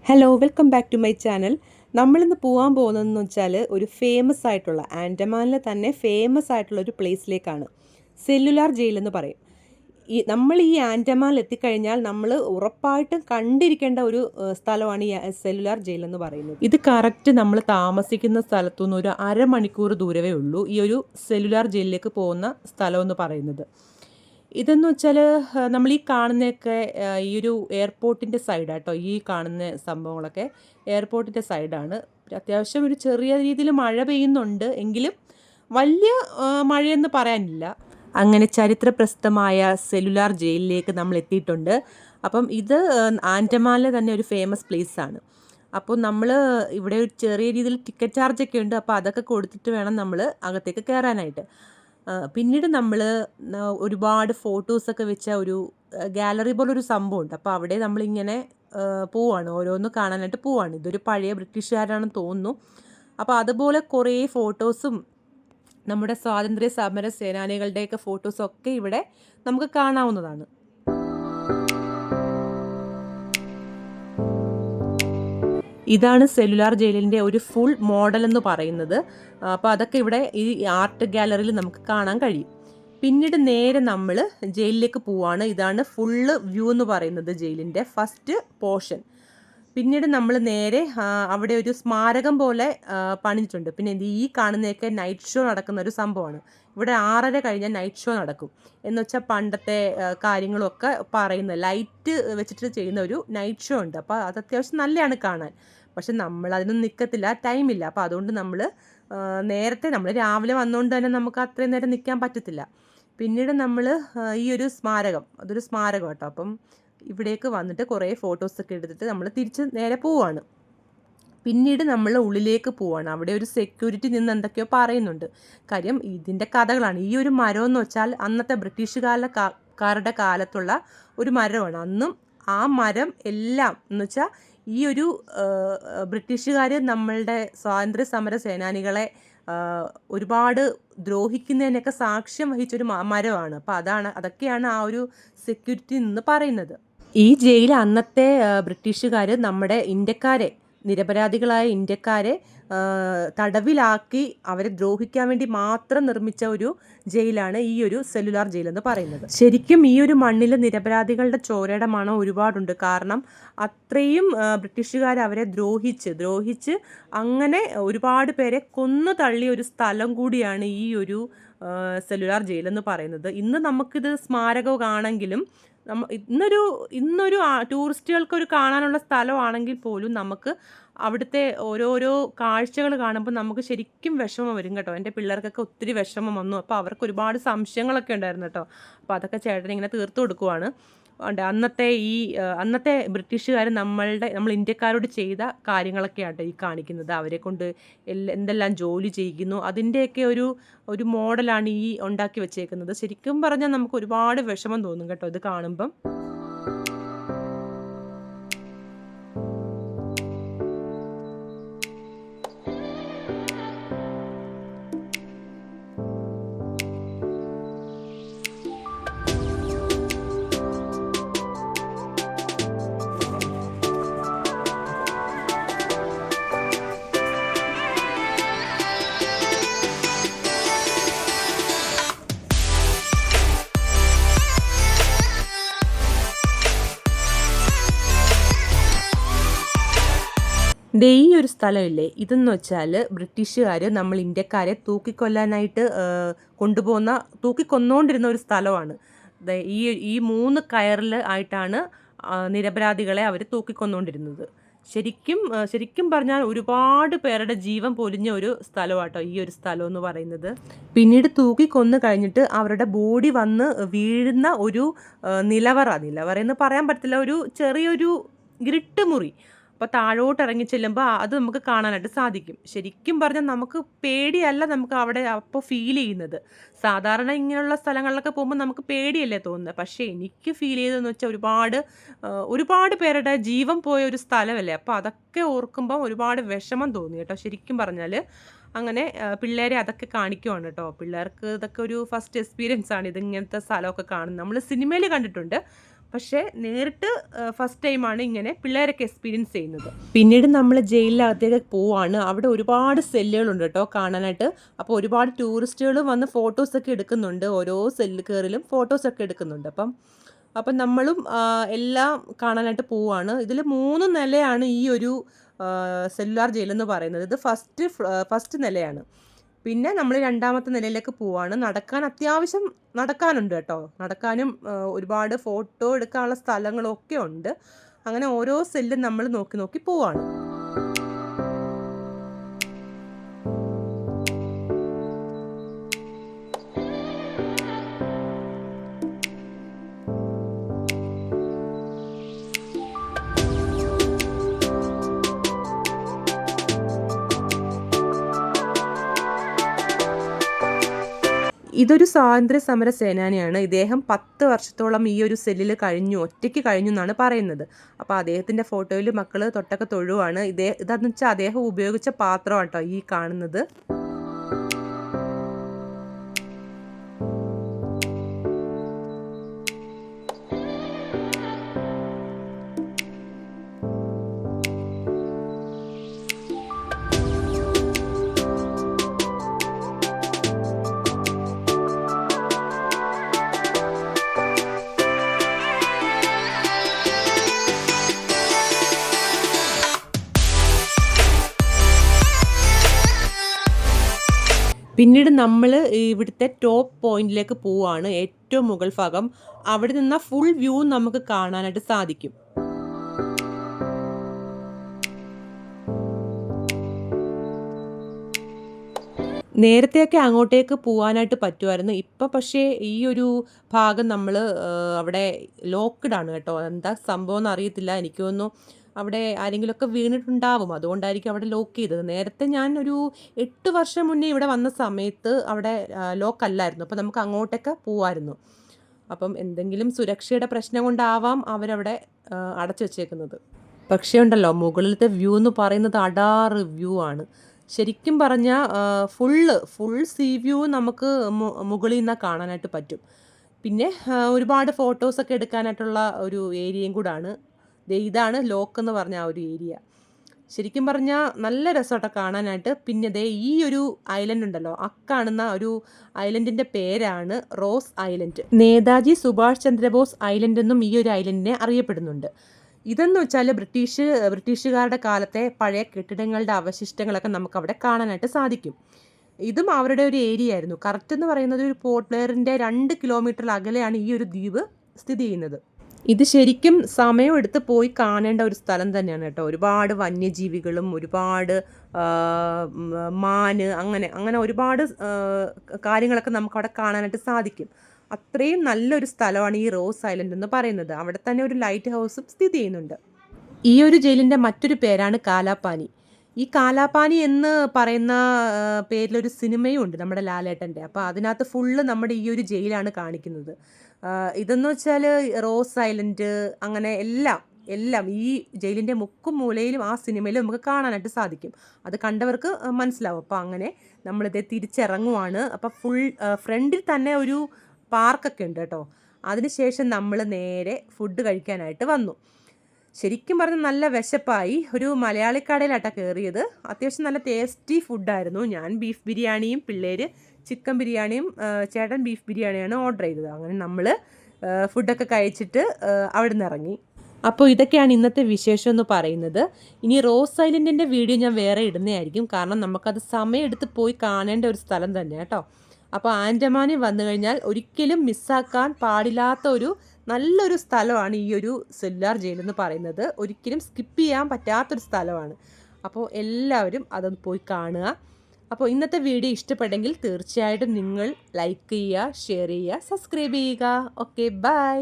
Hello welcome back to my channel. നമ്മളിന്ന് പോകാൻ പോകുന്നതെന്ന് വെച്ചാൽ ഒരു ഫേമസ് ആയിട്ടുള്ള ആൻഡമാനിൽ തന്നെ ഫേമസ് ആയിട്ടുള്ള ഒരു പ്ലേസിലേക്കാണ്. സെല്ലുലാർ ജയിൽ എന്ന് പറയും. നമ്മൾ ഈ ആൻഡമാനിൽ എത്തിക്കഴിഞ്ഞാൽ നമ്മൾ ഉറപ്പായിട്ടും കണ്ടിരിക്കേണ്ട ഒരു സ്ഥലമാണ് ഈ സെല്ലുലാർ ജയിൽ എന്ന് പറയുന്നത്. ഇത് കറക്റ്റ് നമ്മൾ താമസിക്കുന്ന സ്ഥലത്തുനിന്ന് ഒരു അരമണിക്കൂർ ദൂരമേ ഉള്ളൂ ഈ ഒരു സെല്ലുലാർ ജയിലിലേക്ക് പോകുന്ന സ്ഥലം എന്ന് പറയുന്നത്. ഇതെന്ന് വെച്ചാൽ നമ്മൾ ഈ കാണുന്നതൊക്കെ ഈ ഒരു എയർപോർട്ടിൻ്റെ സൈഡാട്ടോ. ഈ കാണുന്ന സംഭവങ്ങളൊക്കെ എയർപോർട്ടിൻ്റെ സൈഡാണ്. അത്യാവശ്യം ഒരു ചെറിയ രീതിയിൽ മഴ പെയ്യുന്നുണ്ട്, എങ്കിലും വലിയ മഴയെന്ന് പറയാനില്ല. അങ്ങനെ ചരിത്ര പ്രസിദ്ധമായ സെല്ലുലാർ ജയിലിലേക്ക് നമ്മൾ എത്തിയിട്ടുണ്ട്. അപ്പം ഇത് ആൻഡമാനിലെ തന്നെ ഒരു ഫേമസ് പ്ലേസാണ്. അപ്പോൾ നമ്മൾ ഇവിടെ ഒരു ചെറിയ രീതിയിൽ ടിക്കറ്റ് ചാർജൊക്കെ ഉണ്ട്. അപ്പോൾ അതൊക്കെ കൊടുത്തിട്ട് വേണം നമ്മൾ അകത്തേക്ക് കയറാനായിട്ട്. പിന്നീട് നമ്മൾ ഒരുപാട് ഫോട്ടോസൊക്കെ വെച്ച ഒരു ഗാലറി പോലൊരു സംഭവമുണ്ട്. അപ്പോൾ അവിടെ നമ്മളിങ്ങനെ പോവാണ്, ഓരോന്ന് കാണാനായിട്ട് പോവാണ്. ഇതൊരു പഴയ ബ്രിട്ടീഷുകാരാണെന്ന് തോന്നുന്നു. അപ്പോൾ അതുപോലെ കുറേ ഫോട്ടോസും നമ്മുടെ സ്വാതന്ത്ര്യ സമര സേനാനികളുടെയൊക്കെ ഫോട്ടോസൊക്കെ ഇവിടെ നമുക്ക് കാണാവുന്നതാണ്. ഇതാണ് സെല്ലുലാർ ജയിലിൻ്റെ ഒരു ഫുൾ മോഡൽ എന്ന് പറയുന്നത്. അപ്പോൾ അതൊക്കെ ഇവിടെ ഈ ആർട്ട് ഗാലറിയിൽ നമുക്ക് കാണാൻ കഴിയും. പിന്നീട് നേരെ നമ്മൾ ജയിലിലേക്ക് പോവാണ്. ഇതാണ് ഫുള്ള് വ്യൂ എന്ന് പറയുന്നത് ജയിലിൻ്റെ ഫസ്റ്റ് പോർഷൻ. പിന്നീട് നമ്മൾ നേരെ അവിടെ ഒരു സ്മാരകം പോലെ പണിഞ്ഞിട്ടുണ്ട്. പിന്നെ ഈ കാണുന്നതൊക്കെ നൈറ്റ് ഷോ നടക്കുന്ന ഒരു സംഭവമാണ്. ഇവിടെ 6:30 കഴിഞ്ഞാൽ നൈറ്റ് ഷോ നടക്കും. എന്ന് വെച്ചാൽ പണ്ടത്തെ കാര്യങ്ങളൊക്കെ പറയുന്ന ലൈറ്റ് വെച്ചിട്ട് ചെയ്യുന്ന ഒരു നൈറ്റ് ഷോ ഉണ്ട്. അപ്പോൾ അത് അത്യാവശ്യം നല്ലതാണ് കാണാൻ. പക്ഷെ നമ്മൾ അതിനൊന്നും നിൽക്കത്തില്ല, ടൈമില്ല. അപ്പോൾ അതുകൊണ്ട് നമ്മൾ നമ്മൾ രാവിലെ വന്നുകൊണ്ട് തന്നെ നമുക്ക് അത്രയും നേരം നിൽക്കാൻ പറ്റത്തില്ല. പിന്നീട് നമ്മൾ ഈ ഒരു സ്മാരകം, അതൊരു സ്മാരകം കേട്ടോ. അപ്പം ഇവിടേക്ക് വന്നിട്ട് കുറേ ഫോട്ടോസൊക്കെ എടുത്തിട്ട് നമ്മൾ തിരിച്ച് നേരെ പോവാണ്. പിന്നീട് നമ്മൾ ഉള്ളിലേക്ക് പോവാണ്. അവിടെ ഒരു സെക്യൂരിറ്റി നിന്ന് എന്തൊക്കെയോ പറയുന്നുണ്ട്. കാര്യം ഇതിൻ്റെ കഥകളാണ്. ഈ ഒരു മരം എന്ന് വെച്ചാൽ അന്നത്തെ ബ്രിട്ടീഷുകാരുടെ കാലത്തുള്ള ഒരു മരമാണ്. അന്നും ആ മരം എല്ലാം എന്ന് വെച്ചാൽ ഈ ഒരു ബ്രിട്ടീഷുകാർ നമ്മളുടെ സ്വാതന്ത്ര്യ സമര സേനാനികളെ ഒരുപാട് ദ്രോഹിക്കുന്നതിനൊക്കെ സാക്ഷ്യം വഹിച്ചൊരു മരമാണ്. അപ്പോൾ അതൊക്കെയാണ് ആ ഒരു സെക്യൂരിറ്റി നിന്ന് പറയുന്നത്. ഈ ജയിൽ അന്നത്തെ ബ്രിട്ടീഷുകാർ നമ്മുടെ ഇന്ത്യക്കാരെ, നിരപരാധികളായ ഇന്ത്യക്കാരെ തടവിലാക്കി അവരെ ദ്രോഹിക്കാൻ വേണ്ടി മാത്രം നിർമ്മിച്ച ഒരു ജയിലാണ് ഈ ഒരു സെല്ലുലാർ ജയിൽ എന്ന് പറയുന്നത്. ശരിക്കും ഈ ഒരു മണ്ണിൽ നിരപരാധികളുടെ ചോരയുടെ മണം ഒരുപാടുണ്ട്. കാരണം അത്രയും ബ്രിട്ടീഷുകാർ അവരെ ദ്രോഹിച്ച് അങ്ങനെ ഒരുപാട് പേരെ കൊന്നു തള്ളിയ ഒരു സ്ഥലം കൂടിയാണ് ഈ ഒരു സെല്ലുലാർ ജയിൽ എന്ന് പറയുന്നത്. ഇന്ന് നമുക്കിത് സ്മാരകമാണെങ്കിലും ഇന്നൊരു ടൂറിസ്റ്റുകൾക്കൊരു കാണാനുള്ള സ്ഥലമാണെങ്കിൽ പോലും നമുക്ക് അവിടുത്തെ ഓരോരോ കാഴ്ചകൾ കാണുമ്പോൾ നമുക്ക് ശരിക്കും വിഷമം വരും കേട്ടോ. എൻ്റെ പിള്ളേർക്കൊക്കെ ഒത്തിരി വിഷമം വന്നു. അപ്പോൾ അവർക്ക് ഒരുപാട് സംശയങ്ങളൊക്കെ ഉണ്ടായിരുന്നു കേട്ടോ. അപ്പോൾ അതൊക്കെ ചേട്ടൻ ഇങ്ങനെ തീർത്തു കൊടുക്കുവാണ്. അന്നത്തെ ബ്രിട്ടീഷുകാർ നമ്മൾ ഇന്ത്യക്കാരോട് ചെയ്ത കാര്യങ്ങളൊക്കെയാണ് ഈ കാണിക്കുന്നത്. അവരെ കൊണ്ട് എന്തെല്ലാം ജോലി ചെയ്യിക്കുന്നു അതിൻ്റെയൊക്കെ ഒരു മോഡലാണ് ഈ ഉണ്ടാക്കി വെച്ചേക്കുന്നത്. ശരിക്കും പറഞ്ഞാൽ നമുക്ക് ഒരുപാട് വിഷമം തോന്നും കേട്ടോ ഇത് കാണുമ്പം. ഈ ഒരു സ്ഥലമില്ലേ, ഇതെന്ന് വെച്ചാൽ ബ്രിട്ടീഷുകാർ നമ്മൾ ഇന്ത്യക്കാരെ തൂക്കിക്കൊല്ലാനായിട്ട് തൂക്കിക്കൊന്നുകൊണ്ടിരുന്ന ഒരു സ്ഥലമാണ്. ഈ 3 കയറിൽ ആയിട്ടാണ് നിരപരാധികളെ അവർ തൂക്കിക്കൊന്നുകൊണ്ടിരുന്നത്. ശരിക്കും പറഞ്ഞാൽ ഒരുപാട് പേരുടെ ജീവൻ പൊലിഞ്ഞ ഒരു സ്ഥലമാട്ടോ ഈ ഒരു സ്ഥലം എന്ന് പറയുന്നത്. പിന്നീട് തൂക്കിക്കൊന്നു കഴിഞ്ഞിട്ട് അവരുടെ ബോഡി വന്ന് വീഴുന്ന ഒരു നിലവറ എന്ന് പറയാൻ പറ്റത്തില്ല, ഒരു ചെറിയൊരു ഇരുട്ട് മുറി. അപ്പോൾ താഴോട്ട് ഇറങ്ങി ചെല്ലുമ്പോൾ അത് നമുക്ക് കാണാനായിട്ട് സാധിക്കും. ശരിക്കും പറഞ്ഞാൽ നമുക്ക് പേടിയല്ല നമുക്ക് അവിടെ അപ്പോൾ ഫീൽ ചെയ്യുന്നത്. സാധാരണ ഇങ്ങനെയുള്ള സ്ഥലങ്ങളിലൊക്കെ പോകുമ്പോൾ നമുക്ക് പേടിയല്ലേ തോന്നുന്നത്. പക്ഷേ എനിക്ക് ഫീൽ ചെയ്തതെന്ന് വെച്ചാൽ ഒരുപാട് പേരുടെ ജീവൻ പോയ ഒരു സ്ഥലമല്ലേ. അപ്പോൾ അതൊക്കെ ഓർക്കുമ്പോൾ ഒരുപാട് വിഷമം തോന്നി കേട്ടോ. ശരിക്കും പറഞ്ഞാൽ അങ്ങനെ പിള്ളേരെ അതൊക്കെ കാണിക്കുവാണ് കേട്ടോ. പിള്ളേർക്ക് ഇതൊക്കെ ഒരു ഫസ്റ്റ് എക്സ്പീരിയൻസ് ആണ്, ഇതിങ്ങനത്തെ സ്ഥലമൊക്കെ കാണുന്നത്. നമ്മൾ സിനിമയിൽ കണ്ടിട്ടുണ്ട്, പക്ഷേ നേരിട്ട് ഫസ്റ്റ് ടൈമാണ് ഇങ്ങനെ പിള്ളേരൊക്കെ എക്സ്പീരിയൻസ് ചെയ്യുന്നത്. പിന്നീട് നമ്മൾ ജയിലിനകത്തേക്ക് പോവാണ്. അവിടെ ഒരുപാട് സെല്ലുകളുണ്ട് കേട്ടോ കാണാനായിട്ട്. അപ്പോൾ ഒരുപാട് ടൂറിസ്റ്റുകൾ വന്ന് ഫോട്ടോസൊക്കെ എടുക്കുന്നുണ്ട്. ഓരോ സെല്ല് കയറിലും ഫോട്ടോസൊക്കെ എടുക്കുന്നുണ്ട്. അപ്പം നമ്മളും എല്ലാം കാണാനായിട്ട് പോവാണ്. ഇതിൽ 3 നിലയാണ് ഈ ഒരു സെല്ലുലാർ ജയിലെന്ന് പറയുന്നത്. ഇത് ഫസ്റ്റ് നിലയാണ്. പിന്നെ നമ്മൾ 2ാമത്തെ നിലയിലേക്ക് പോവാണ്. അത്യാവശ്യം നടക്കാനുണ്ട് കേട്ടോ. നടക്കാനും ഒരുപാട് ഫോട്ടോ എടുക്കാനുള്ള സ്ഥലങ്ങളൊക്കെ ഉണ്ട്. അങ്ങനെ ഓരോ സെല്ലും നമ്മൾ നോക്കി നോക്കി പോവാണ്. ഇതൊരു സ്വാതന്ത്ര്യ സമര സേനാനിയാണ്. ഇദ്ദേഹം 10 വർഷത്തോളം ഈ ഒരു സെല്ലിൽ ഒറ്റയ്ക്ക് കഴിഞ്ഞു എന്നാണ് പറയുന്നത്. അപ്പോൾ അദ്ദേഹത്തിൻ്റെ ഫോട്ടോയിൽ മക്കൾ തൊട്ടൊക്കെ തൊഴുവാണ്. ഇതെന്ന് വെച്ചാൽ അദ്ദേഹം ഉപയോഗിച്ച പാത്രം കേട്ടോ ഈ കാണുന്നത്. പിന്നീട് നമ്മൾ ഇവിടുത്തെ ടോപ്പ് പോയിന്റിലേക്ക് പോവുകയാണ്. ഏറ്റവും മുകൾ ഭാഗം. അവിടെ നിന്ന് ഫുൾ വ്യൂ നമുക്ക് കാണാനായിട്ട് സാധിക്കും. നേരത്തെയൊക്കെ അങ്ങോട്ടേക്ക് പോകാനായിട്ട് പറ്റുമായിരുന്നു. ഇപ്പം പക്ഷേ ഈ ഒരു ഭാഗം നമ്മൾ അവിടെ ലോക്ക്ഡ് ആണ് കേട്ടോ. എന്താ സംഭവം എന്നറിയത്തില്ല. എനിക്ക് തോന്നുന്നു അവിടെ ആരെങ്കിലുമൊക്കെ വീണിട്ടുണ്ടാവും. അതുകൊണ്ടായിരിക്കും അവിടെ ലോക്ക് ചെയ്തത്. നേരത്തെ ഞാൻ ഒരു 8 വർഷം മുന്നേ ഇവിടെ വന്ന സമയത്ത് അവിടെ ലോക്കല്ലായിരുന്നു. അപ്പോൾ നമുക്ക് അങ്ങോട്ടൊക്കെ പോവായിരുന്നു. അപ്പം എന്തെങ്കിലും സുരക്ഷയുടെ പ്രശ്നം കൊണ്ടാവാം അവരവിടെ അടച്ചു വെച്ചേക്കുന്നത്. പക്ഷേ ഉണ്ടല്ലോ, മുകളിലത്തെ വ്യൂ എന്ന് പറയുന്നത് അടാറ് വ്യൂ ആണ്. ശരിക്കും പറഞ്ഞാൽ ഫുൾ സീ വ്യൂ നമുക്ക് മുകളിൽ നിന്ന് കാണാനായിട്ട് പറ്റും. പിന്നെ ഒരുപാട് ഫോട്ടോസൊക്കെ എടുക്കാനായിട്ടുള്ള ഒരു ഏരിയയും കൂടാണ്. ഇതാണ് ലോക്ക് എന്ന് പറഞ്ഞ ആ ഒരു ഏരിയ. ശരിക്കും പറഞ്ഞാൽ നല്ല രസമായിട്ട് കാണാനായിട്ട്. പിന്നെ ഈ ഒരു ഐലൻഡ് ഉണ്ടല്ലോ, കാണുന്ന ഒരു ഐലൻഡിൻ്റെ പേരാണ് rose island. Netaji Subhash Chandrabose island എന്നും ഈ ഒരു ഐലൻഡിനെ അറിയപ്പെടുന്നുണ്ട്. ഇതെന്ന് വെച്ചാൽ ബ്രിട്ടീഷുകാരുടെ കാലത്തെ പഴയ കെട്ടിടങ്ങളുടെ അവശിഷ്ടങ്ങളൊക്കെ നമുക്ക് അവിടെ കാണാനായിട്ട് സാധിക്കും. ഇതും അവരുടെ ഒരു ഏരിയ ആയിരുന്നു. കറക്റ്റ് എന്ന് പറയുന്നത് ഒരു പോർട്ട് ബ്ലെയറിൻ്റെ 2 കിലോമീറ്റർ അകലെയാണ് ഈ ഒരു ദ്വീപ് സ്ഥിതി ചെയ്യുന്നത്. ഇത് ശരിക്കും സമയമെടുത്ത് പോയി കാണേണ്ട ഒരു സ്ഥലം തന്നെയാണ് കേട്ടോ. ഒരുപാട് വന്യജീവികളും ഒരുപാട് മാന് അങ്ങനെ ഒരുപാട് കാര്യങ്ങളൊക്കെ നമുക്കവിടെ കാണാനായിട്ട് സാധിക്കും. അത്രയും നല്ലൊരു സ്ഥലമാണ് ഈ റോസ് ഐലൻഡ് എന്ന് പറയുന്നത്. അവിടെ തന്നെ ഒരു ലൈറ്റ് ഹൗസും സ്ഥിതി ചെയ്യുന്നുണ്ട്. ഈ ഒരു ജയിലിൻ്റെ മറ്റൊരു പേരാണ് കാലാപാനി. ഈ കാലാപാനി എന്ന് പറയുന്ന പേരിലൊരു സിനിമയും ഉണ്ട് നമ്മുടെ ലാലേട്ടൻ്റെ. അപ്പോൾ അതിനകത്ത് ഫുള്ള് നമ്മുടെ ഈ ഒരു ജയിലാണ് കാണിക്കുന്നത്. ഇതെന്ന് വെച്ചാൽ റോസ് ഐലൻഡ് അങ്ങനെ എല്ലാം ഈ ജയിലിൻ്റെ മുക്കും മൂലയിലും ആ സിനിമയിൽ നമുക്ക് കാണാനായിട്ട് സാധിക്കും. അത് കണ്ടവർക്ക് മനസ്സിലാവും. അപ്പോൾ അങ്ങനെ നമ്മളിത് തിരിച്ചിറങ്ങുവാണ്. അപ്പോൾ ഫ്രണ്ടിൽ തന്നെ ഒരു പാർക്കൊക്കെ ഉണ്ട് കേട്ടോ. അതിനുശേഷം നമ്മൾ നേരെ ഫുഡ് കഴിക്കാനായിട്ട് വന്നു. ശരിക്കും പറഞ്ഞാൽ നല്ല വിശപ്പായി. ഒരു മലയാളി കടയിലാട്ടാണ് കയറിയത്. അത്യാവശ്യം നല്ല ടേസ്റ്റി ഫുഡായിരുന്നു. ഞാൻ ബീഫ് ബിരിയാണിയും പിള്ളേർ ചിക്കൻ ബിരിയാണിയും ചേട്ടൻ ബീഫ് ബിരിയാണിയാണ് ഓർഡർ ചെയ്തത്. അങ്ങനെ നമ്മൾ ഫുഡൊക്കെ കഴിച്ചിട്ട് അവിടെ നിന്ന് ഇറങ്ങി. അപ്പോൾ ഇതൊക്കെയാണ് ഇന്നത്തെ വിശേഷം എന്ന് പറയുന്നത്. ഇനി റോസ് ഐലൻഡിൻ്റെ വീഡിയോ ഞാൻ വേറെ ഇടുന്നതായിരിക്കും. കാരണം നമുക്കത് സമയമെടുത്ത് പോയി കാണേണ്ട ഒരു സ്ഥലം തന്നെ കേട്ടോ. അപ്പോൾ ആൻഡമാനിൽ വന്നു കഴിഞ്ഞാൽ ഒരിക്കലും മിസ്സാക്കാൻ പാടില്ലാത്ത നല്ലൊരു സ്ഥലമാണ് ഈ ഒരു സെല്ലുലാർ ജയിൽ എന്ന് പറയുന്നത്. ഒരിക്കലും സ്കിപ്പ് ചെയ്യാൻ പറ്റാത്തൊരു സ്ഥലമാണ്. അപ്പോൾ എല്ലാവരും അതൊന്ന് പോയി കാണുക. അപ്പോൾ ഇന്നത്തെ വീഡിയോ ഇഷ്ടപ്പെട്ടെങ്കിൽ തീർച്ചയായിട്ടും നിങ്ങൾ ലൈക്ക് ചെയ്യുക, ഷെയർ ചെയ്യുക, സബ്സ്ക്രൈബ് ചെയ്യുക. Okay, by.